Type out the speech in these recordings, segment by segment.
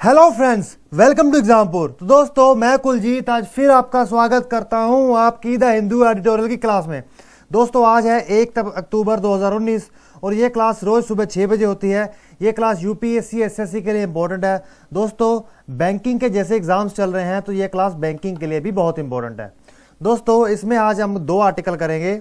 Hello friends, welcome to Exampur. तो दोस्तों, मैं कुलजीत आज फिर आपका स्वागत करता हूं आपकी द हिंदू एडिटोरियल की क्लास में। दोस्तों, आज है 1 अक्टूबर 2019 और ये क्लास रोज सुबह 6 बजे होती है। ये क्लास यूपीएससी एसएससी के लिए इंपॉर्टेंट है। दोस्तों, बैंकिंग के जैसे एग्जाम्स चल रहे हैं तो ये क्लास बैंकिंग के लिए भी बहुत इंपॉर्टेंट है। दोस्तों, इसमें आज हम 2 आर्टिकल करेंगे।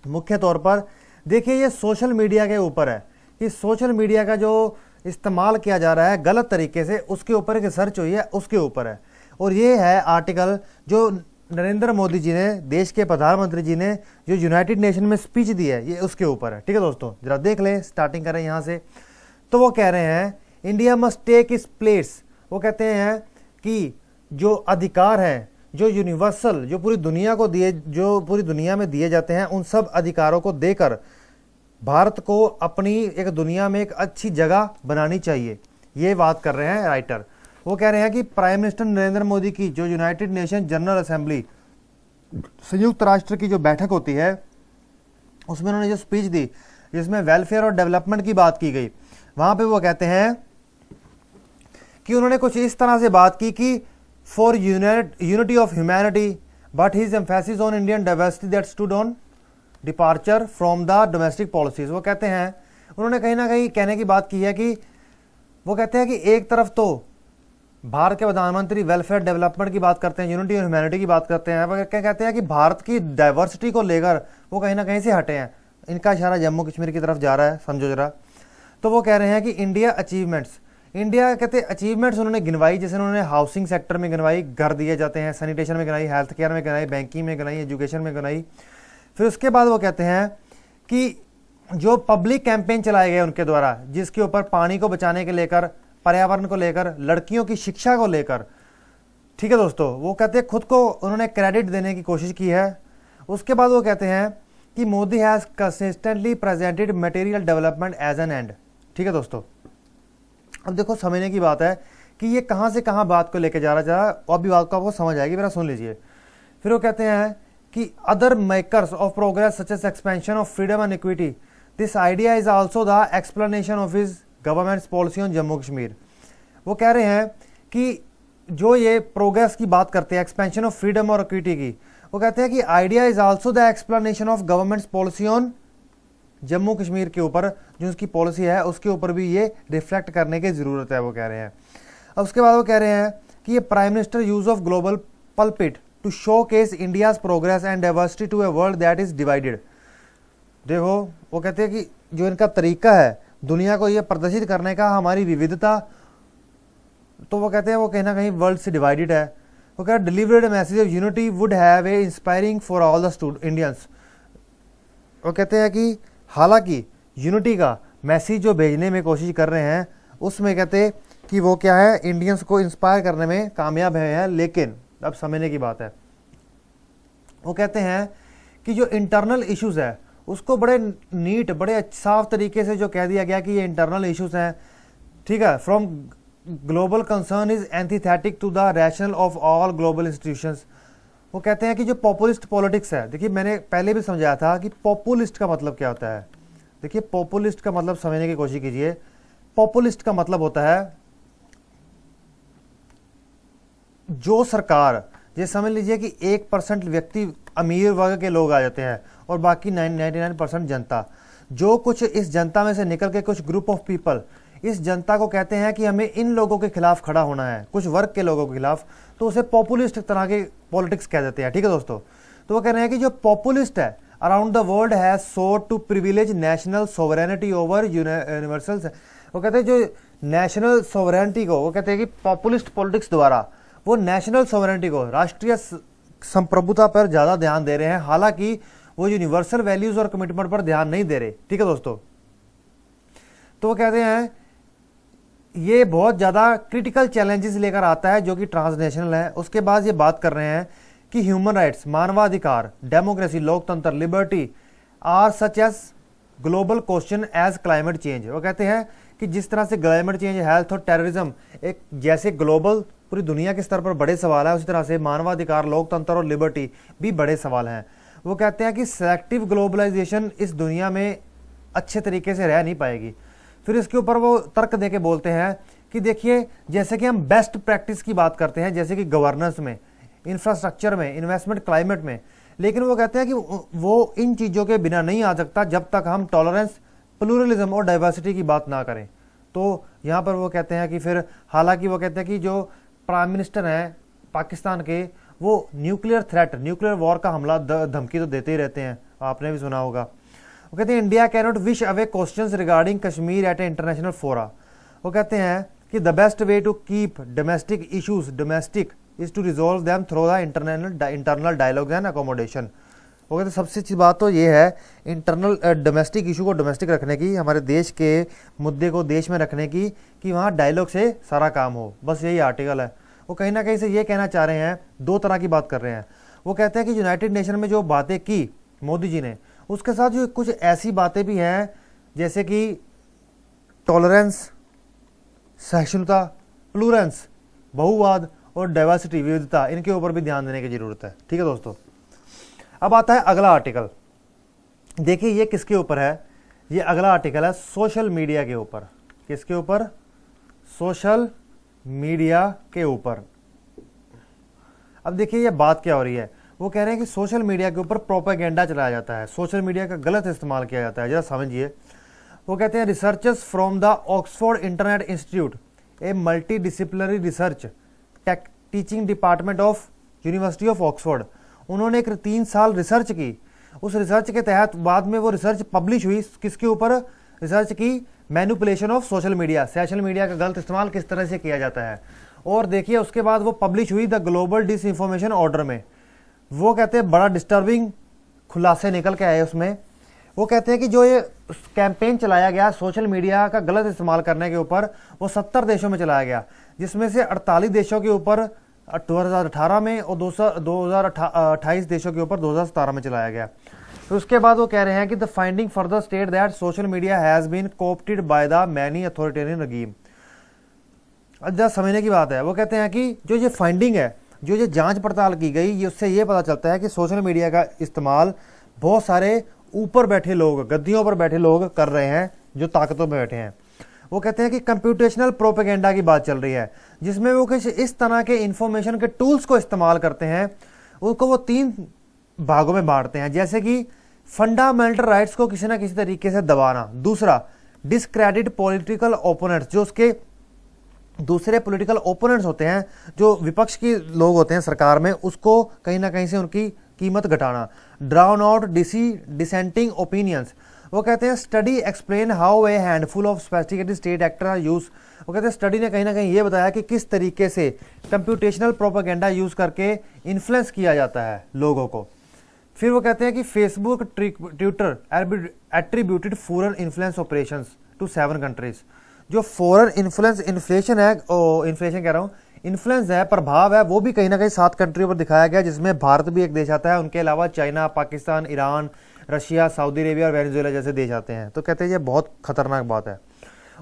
मुख्य तौर पर देखिए, ये सोशल मीडिया के ऊपर है कि सोशल मीडिया का जो इस्तेमाल किया जा रहा है गलत तरीके से, उसके ऊपर एक रिसर्च हुई है, उसके ऊपर है। और ये है आर्टिकल जो नरेंद्र मोदी जी ने, देश के प्रधानमंत्री जी ने जो यूनाइटेड नेशन में स्पीच दी है, ये उसके ऊपर है। ठीक है दोस्तों, जरा देख लें। स्टार्टिंग करें यहाँ से। तो वो कह रहे हैं India must take its place. वो कहते हैं कि जो अधिकार हैं, जो यूनिवर्सल, जो पूरी दुनिया को दिए, जो पूरी दुनिया में दिए जाते हैं, उन सब अधिकारों को देकर भारत को अपनी एक दुनिया में एक अच्छी जगह बनानी चाहिए। ये बात कर रहे हैं राइटर। वो कह रहे हैं कि प्राइम मिनिस्टर नरेंद्र मोदी की जो यूनाइटेड नेशन जनरल असेंबली, संयुक्त राष्ट्र की जो बैठक होती है, उसमें उन्होंने जो स्पीच दी जिसमें वेलफेयर और डेवलपमेंट की बात की गई, वहां पे वो कहते हैं कि उन्होंने कुछ इस तरह से बात की कि for unity of humanity but his emphasis on Indian diversity that stood on departure from the domestic policies. वो कहते हैं, उन्होंने कहीं ना कहीं कहने की बात की है कि वो कहते हैं कि एक तरफ तो भारत के प्रधानमंत्री वेलफेयर डेवलपमेंट की बात करते हैं, यूनिटी और ह्यूमैनिटी की बात करते हैं, वो क्या कहते हैं कि भारत की डाइवर्सिटी को लेकर वो कहीं ना कहीं से हटे हैं। इनका इशारा जम्मू कश्मीर की तरफ जा रहा है, समझो जरा। तो वो कह रहे हैं कि इंडिया अचीवमेंट्स, इंडिया कहते अचीवमेंट्स उन्होंने गिनवाई, जैसे उन्होंने हाउसिंग सेक्टर में गिनवाई, घर दिए जाते हैं, सैनिटेशन में गिनाई, हेल्थ केयर में गिनाई, बैंकिंग में गिनाई, एजुकेशन में गिनाई। फिर उसके बाद वो कहते हैं कि जो पब्लिक कैंपेन चलाए गए उनके द्वारा, जिसके ऊपर पानी को बचाने के लेकर, पर्यावरण को लेकर, लड़कियों की शिक्षा को लेकर, ठीक है दोस्तों, वो कहते हैं खुद को उन्होंने क्रेडिट देने की कोशिश की है। उसके बाद वो कहते हैं कि Modi has consistently presented material development as an end. ठीक है दोस्तों, अब देखो समझने की बात है कि ये कहां से कहां बात को लेके जा रहा है, और भी बात को आपको समझ आएगी, मेरा सुन लीजिए। फिर वो कहते हैं कि other makers of progress such as expansion of freedom and equity, this idea is also the explanation of his government's policy on Jammu Kashmir. वो कह रहे हैं कि जो ये प्रोग्रेस की बात करते हैं, एक्सपेंशन ऑफ फ्रीडम और इक्विटी की, वो कहते हैं कि idea is also the explanation of governments policy on Jammu Kashmir के ऊपर, जो उसकी पॉलिसी है उसके ऊपर भी ये रिफ्लेक्ट करने की जरूरत है, वो कह रहे हैं। अब उसके बाद वो कह रहे हैं कि ये prime minister use of global pulpit to showcase India's progress and diversity to a world that is divided। देखो, वो कहते हैं कि जो इनका तरीका है दुनिया को ये प्रदर्शित करने का, हमारी विविधता, तो वो कहते हैं वो कहीं ना कहीं वर्ल्ड से डिवाइडेड है। वो कहते हैं delivered message of unity would have a inspiring for all the Indians. वो कहते हैं कि हालांकि यूनिटी का मैसेज जो भेजने में कोशिश कर रहे हैं, उसमें कहते हैं कि वो क्या है, इंडियंस को इंस्पायर करने में कामयाब है, लेकिन अब समझने की बात है। वो कहते हैं कि जो इंटरनल इश्यूज है उसको बड़े नीट, बड़े साफ तरीके से जो कह दिया गया कि ये इंटरनल इश्यूज हैं, ठीक है, from global concern is antithetic to the rational of all global institutions. वो कहते हैं कि जो पॉपुलिस्ट पॉलिटिक्स है, देखिए मैंने पहले भी समझाया था कि पॉपुलिस्ट का मतलब क्या होता है। देखिए, पॉपुलिस्ट का मतलब समझने की कोशिश कीजिए। पॉपुलिस्ट का मतलब होता है जो सरकार, ये समझ लीजिए कि 1% व्यक्ति, अमीर वर्ग के लोग आ जाते हैं और बाकी 99% जनता, जो कुछ इस जनता में से निकल के कुछ ग्रुप ऑफ पीपल इस जनता को कहते हैं कि हमें इन लोगों के खिलाफ खड़ा होना है, कुछ वर्ग के लोगों के खिलाफ, तो उसे पॉपुलिस्ट तरह के पॉलिटिक्स कह देते हैं। ठीक है दोस्तों, तो वो कह रहे हैं कि जो पॉपुलिस्ट है around the world has sought to privilege national sovereignty over universal. वो कहते हैं जो नेशनल सोवरेनिटी को, वो कहते हैं कि पॉपुलिस्ट पॉलिटिक्स द्वारा वो नेशनल सोवरेनिटी को, राष्ट्रीय संप्रभुता पर ज्यादा ध्यान दे रहे हैं, हालांकि वो यूनिवर्सल वैल्यूज और कमिटमेंट पर ध्यान नहीं दे रहे। ठीक है दोस्तों, तो वो कहते हैं ये बहुत ज्यादा क्रिटिकल चैलेंजेस लेकर आता है जो कि ट्रांसनेशनल है। उसके बाद ये बात कर रहे हैं कि ह्यूमन राइट्स, मानवाधिकार, डेमोक्रेसी, लोकतंत्र, liberty are such as global question as climate change. वो कहते हैं कि जिस तरह से क्लाइमेट चेंज, हेल्थ और टेररिज्म एक जैसे ग्लोबल पूरी दुनिया के स्तर पर बड़े सवाल है, उसी तरह से मानवाधिकार, लोकतंत्र और लिबर्टी भी बड़े सवाल हैं। वो कहते हैं कि सेलेक्टिव ग्लोबलाइजेशन इस दुनिया में अच्छे तरीके से रह नहीं पाएगी। फिर इसके ऊपर वो तर्क देके बोलते हैं कि देखिए जैसे कि हम बेस्ट प्रैक्टिस की बात करते हैं, जैसे कि गवर्नेंस में, इंफ्रास्ट्रक्चर में, इन्वेस्टमेंट क्लाइमेट में, लेकिन वो कहते हैं कि वो इन चीज़ों के बिना नहीं आ सकता जब तक हम टॉलरेंस, प्लूरलिज्म और डाइवर्सिटी की बात ना करें। तो यहाँ पर वो कहते हैं कि फिर, हालांकि वो कहते हैं कि जो प्राइम मिनिस्टर हैं पाकिस्तान के, वो न्यूक्लियर थ्रेट, न्यूक्लियर वॉर का हमला धमकी तो देते ही रहते हैं, आपने भी सुना होगा। वो कहते हैं India can not wish away questions regarding Kashmir at a international fora. वो कहते हैं कि the best way to keep domestic issues domestic is to resolve them through the internal dialogue and accommodation. वो कहते हैं सबसे अच्छी बात तो ये है इंटरनल डोमेस्टिक इशू को डोमेस्टिक रखने की, हमारे देश के मुद्दे को देश में रखने की, कि वहाँ डायलॉग से सारा काम हो। बस यही आर्टिकल है। वो कहीं ना कहीं से ये कहना चाह रहे हैं, दो तरह की बात कर रहे हैं। वो कहते हैं कि यूनाइटेड नेशन में जो बातें की मोदी जी ने, उसके साथ जो कुछ ऐसी बातें भी हैं जैसे कि टॉलरेंस, सहिष्णुता, प्लूरेंस, बहुवाद और डाइवर्सिटी, विविधता, इनके ऊपर भी ध्यान देने की जरूरत है। ठीक है दोस्तों, अब आता है अगला आर्टिकल। देखिए ये किसके ऊपर है, ये अगला आर्टिकल है सोशल मीडिया के ऊपर। किसके ऊपर? सोशल मीडिया के ऊपर। अब देखिए ये बात क्या हो रही है, वो कह रहे हैं कि सोशल मीडिया के ऊपर प्रोपेगेंडा चलाया जाता है, सोशल मीडिया का गलत इस्तेमाल किया जाता है। जरा समझिए। वो कहते हैं researchers from the Oxford internet institute, a multi disciplinary research teaching department of university of Oxford, उन्होंने एक 3 साल रिसर्च की। उस रिसर्च के तहत बाद में वो रिसर्च पब्लिश हुई। किसके ऊपर रिसर्च की? Manipulation of social media, social media का गलत इस्तेमाल किस तरह से किया जाता है। और देखिए उसके बाद वो पब्लिश हुई द ग्लोबल डिसइंफॉर्मेशन ऑर्डर में। वो कहते हैं बड़ा डिस्टर्बिंग खुलासे निकल के आए उसमें। वो कहते हैं कि जो ये कैंपेन चलाया गया सोशल मीडिया का गलत इस्तेमाल करने के ऊपर, वो 70 देशों में चलाया गया, जिसमें से 48 देशों के ऊपर 2018 में और 2028 देशों के ऊपर 2017 में चलाया गया। तो उसके बाद वो कह रहे हैं कि the finding further state that social media has been coopted by the many authoritarian regime. अब समझने की बात है, वो कहते हैं कि जो ये फाइंडिंग है, जो ये जांच पड़ताल की गई, ये उससे ये पता चलता है कि सोशल मीडिया का इस्तेमाल बहुत सारे ऊपर बैठे लोग, गद्दियों पर बैठे लोग कर रहे हैं, जो ताकतों में बैठे हैं। वो कहते हैं कि कंप्यूटेशनल प्रोपेगेंडा की बात चल रही है, जिसमें वो कुछ इस तरह के इंफॉर्मेशन के टूल्स को इस्तेमाल करते हैं। उनको वो 3 भागों में बांटते हैं, जैसे कि फंडामेंटल राइट्स को किसी ना किसी तरीके से दबाना, दूसरा डिस्क्रेडिट पॉलिटिकल ओपोनेंट्स, जो उसके दूसरे पॉलिटिकल ओपोनेंट्स होते हैं, जो विपक्ष के लोग होते हैं सरकार में, उसको कहीं ना कहीं से उनकी कीमत घटाना, ड्राउन आउट डिसेंटिंग ओपिनियंस। वो कहते हैं study explain how a handful of sophisticated state actor are use. वो कहते हैं स्टडी ने कहीं ना कहीं ये बताया कि किस तरीके से कंप्यूटेशनल प्रोपेगेंडा यूज करके इन्फ्लुएंस किया जाता है लोगों को। फिर वो कहते हैं कि Facebook Twitter attributed foreign influence operations to 7 countries. जो फॉरेन इन्फ्लुएंस इन्फ्लेशन है, इन्फ्लेशन कह रहा हूँ, इन्फ्लुएंस है, प्रभाव है, वो भी कहीं ना कहीं 7 कंट्रियों पर दिखाया गया, जिसमें भारत भी एक देश आता है। उनके अलावा China, Pakistan, Iran, Russia, Saudi Arabia और वेनेजुएला जैसे देश आते हैं। तो कहते हैं ये बहुत खतरनाक बात है।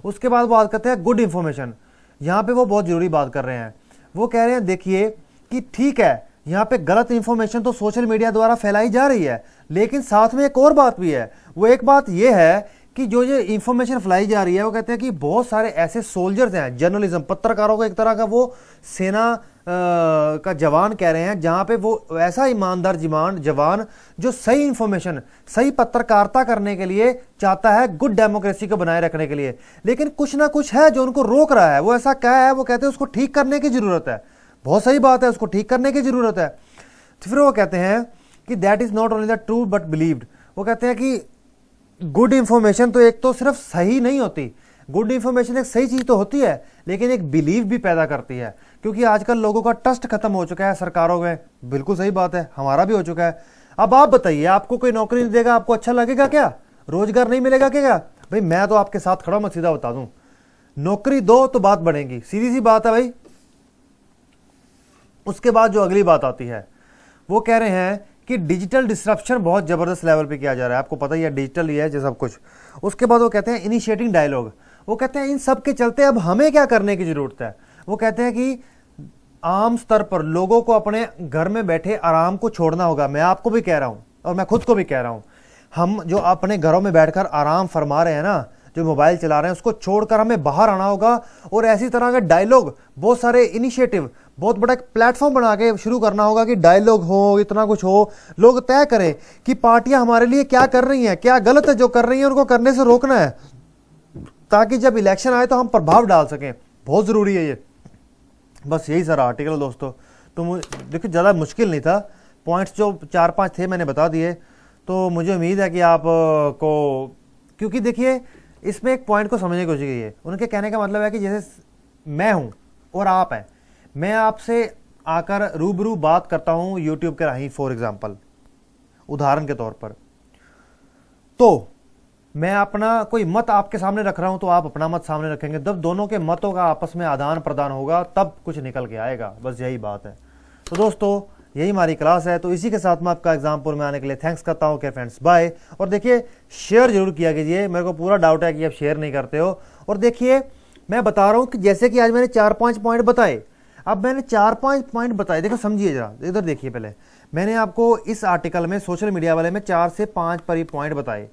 उसके बाद बात करते हैं गुड इन्फॉर्मेशन। यहाँ पे वो बहुत जरूरी बात कर रहे हैं। वो कह रहे हैं देखिए कि ठीक है, यहाँ पे गलत इंफॉर्मेशन तो सोशल मीडिया द्वारा फैलाई जा रही है, लेकिन साथ में एक और बात भी है। वो एक बात ये है कि जो ये इंफॉर्मेशन फैलाई जा रही है, वो कहते हैं कि बहुत सारे ऐसे सोल्जर्स हैं, जर्नलिज्म, पत्रकारों को एक तरह का वो सेना का जवान कह रहे हैं, जहां पे वो ऐसा ईमानदार जवान जो सही इंफॉर्मेशन, सही पत्रकारिता करने के लिए चाहता है, गुड डेमोक्रेसी को बनाए रखने के लिए, लेकिन कुछ ना कुछ है जो उनको रोक रहा है। वो ऐसा क्या है? वो कहते हैं उसको ठीक करने की जरूरत है। बहुत सही बात है, उसको ठीक करने की जरूरत है। तो फिर वो कहते हैं कि that is not only the true but believed. वो कहते हैं कि गुड इंफॉर्मेशन तो एक तो सिर्फ सही नहीं होती, गुड इंफॉर्मेशन एक सही चीज तो होती है, लेकिन एक बिलीव भी पैदा करती है, क्योंकि आजकल लोगों का ट्रस्ट खत्म हो चुका है सरकारों में। बिल्कुल सही बात है, हमारा भी हो चुका है। अब आप बताइए, आपको कोई नौकरी नहीं देगा, आपको अच्छा लगेगा क्या? रोजगार नहीं मिलेगा क्या? भाई मैं तो आपके साथ खड़ा हूं, मैं सीधा बता दूं, नौकरी दो तो बात बढ़ेगी, सीधी सी बात है भाई। उसके बाद जो अगली बात आती है, वो कह रहे हैं कि डिजिटल डिस्ट्रप्शन बहुत जबरदस्त लेवल पे किया जा रहा है। आपको पता ही है डिजिटल ही है जो सब कुछ। उसके बाद वो कहते हैं इनिशिएटिंग डायलॉग। वो कहते हैं इन सब के चलते अब हमें क्या करने की जरूरत है। वो कहते हैं कि आम स्तर पर लोगों को अपने घर में बैठे आराम को छोड़ना होगा। मैं आपको भी कह रहा हूं और मैं खुद को भी कह रहा हूं, हम जो अपने घरों में बैठकर आराम फरमा रहे हैं ना, जो मोबाइल चला रहे हैं उसको छोड़कर हमें बाहर आना होगा और ऐसी तरह के डायलॉग, बहुत सारे इनिशिएटिव, बहुत बड़ा एक प्लेटफॉर्म बना के शुरू करना होगा कि डायलॉग हो, इतना कुछ हो, लोग तय करें कि पार्टियां हमारे लिए क्या कर रही हैं, क्या गलत है जो कर रही हैं उनको करने से रोकना है, ताकि जब इलेक्शन आए तो हम प्रभाव डाल सकें। बहुत ज़रूरी है ये। बस यही सारा आर्टिकल दोस्तों। तो देखिए ज़्यादा मुश्किल नहीं था, पॉइंट्स जो 4-5 थे मैंने बता दिए। तो मुझे उम्मीद है कि आप को, क्योंकि देखिए इसमें एक पॉइंट को समझने की कोशिश की है। उनके कहने का मतलब है कि जैसे मैं हूं और आप हैं, मैं आपसे आकर रूबरू बात करता हूं यूट्यूब के राही, फॉर एग्जांपल, उदाहरण के तौर पर, तो मैं अपना कोई मत आपके सामने रख रहा हूं तो आप अपना मत सामने रखेंगे। जब दोनों के मतों का आपस में आदान प्रदान होगा तब कुछ निकल के आएगा। बस यही बात है। तो दोस्तों यही हमारी क्लास है। तो इसी के साथ मैं आपका एग्जामपुर में आने के लिए थैंक्स करता हूं। Okay friends, bye. और देखिए शेयर जरूर किया कीजिए, मेरे को पूरा डाउट है कि आप शेयर नहीं करते हो। और देखिए मैं बता रहा हूं कि जैसे कि आज मैंने 4-5 पॉइंट बताए, अब मैंने 4-5 पॉइंट बताए, देखो समझिए जरा, इधर देखिए। पहले मैंने आपको इस आर्टिकल में, सोशल मीडिया वाले में 4 से 5 पॉइंट बताए,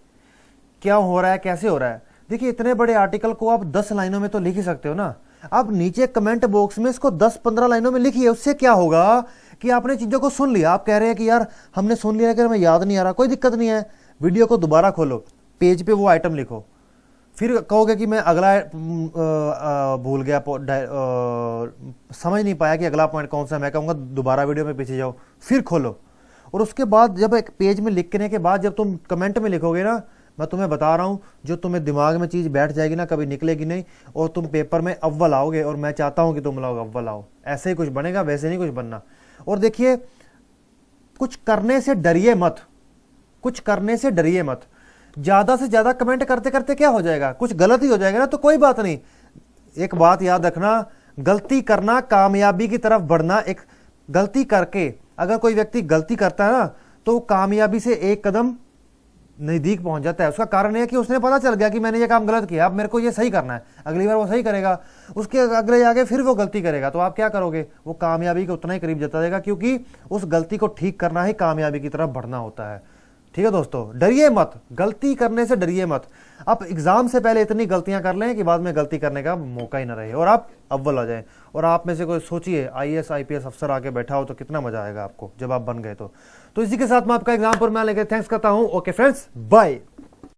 क्या हो रहा है, कैसे हो रहा है। देखिए इतने बड़े आर्टिकल को आप 10 लाइनों में तो लिख ही सकते हो ना। आप नीचे कमेंट बॉक्स में इसको 10-15 लाइनों में लिखिए। उससे क्या होगा कि आपने चीज़ों को सुन लिया। आप कह रहे हैं कि यार हमने सुन लिया, लेकिन हमें याद नहीं आ रहा, कोई दिक्कत नहीं है। वीडियो को दोबारा खोलो, पेज पे वो आइटम लिखो, फिर कहोगे कि मैं अगला भूल गया, समझ नहीं पाया कि अगला पॉइंट कौन सा। मैं कहूँगा दोबारा वीडियो में पीछे जाओ, फिर खोलो, और उसके बाद जब एक पेज में लिखने के बाद जब तुम कमेंट में लिखोगे ना, मैं तुम्हें बता रहा हूं, जो तुम्हें दिमाग में चीज़ बैठ जाएगी ना, कभी निकलेगी नहीं, और तुम पेपर में अव्वल आओगे। और मैं चाहता हूं कि तुम लोग अव्वल आओ। ऐसे ही कुछ बनेगा, वैसे नहीं कुछ बनना। और देखिए कुछ करने से डरिए मत, कुछ करने से डरिए मत। ज़्यादा से ज़्यादा कमेंट करते करते क्या हो जाएगा, कुछ गलत ही हो जाएगा ना, तो कोई बात नहीं। एक बात याद रखना, गलती करना कामयाबी की तरफ बढ़ना। एक गलती करके अगर कोई व्यक्ति गलती करता है ना, तो कामयाबी से एक कदम नजदीक पहुंच जाता है। उसका कारण है कि उसने पता चल गया कि मैंने ये काम गलत किया, अब मेरे को ये सही करना है। अगली बार वो सही करेगा, उसके अगले आगे फिर वो गलती करेगा, तो आप क्या करोगे, वो कामयाबी के उतना ही करीब जाता रहेगा, क्योंकि उस गलती को ठीक करना ही कामयाबी की तरफ बढ़ना होता है। ठीक है दोस्तों, डरिए मत, गलती करने से डरिए मत। आप एग्जाम से पहले इतनी गलतियां कर लें कि बाद में गलती करने का मौका ही ना रहे और आप अव्वल आ जाएं। और आप में से कोई सोचिए IAS IPS अफसर आके बैठा हो तो कितना मजा आएगा आपको जब आप बन गए तो इसी के साथ मैं आपका एग्जाम पर मैं लेकर थैंक्स करता हूं। Okay friends, bye.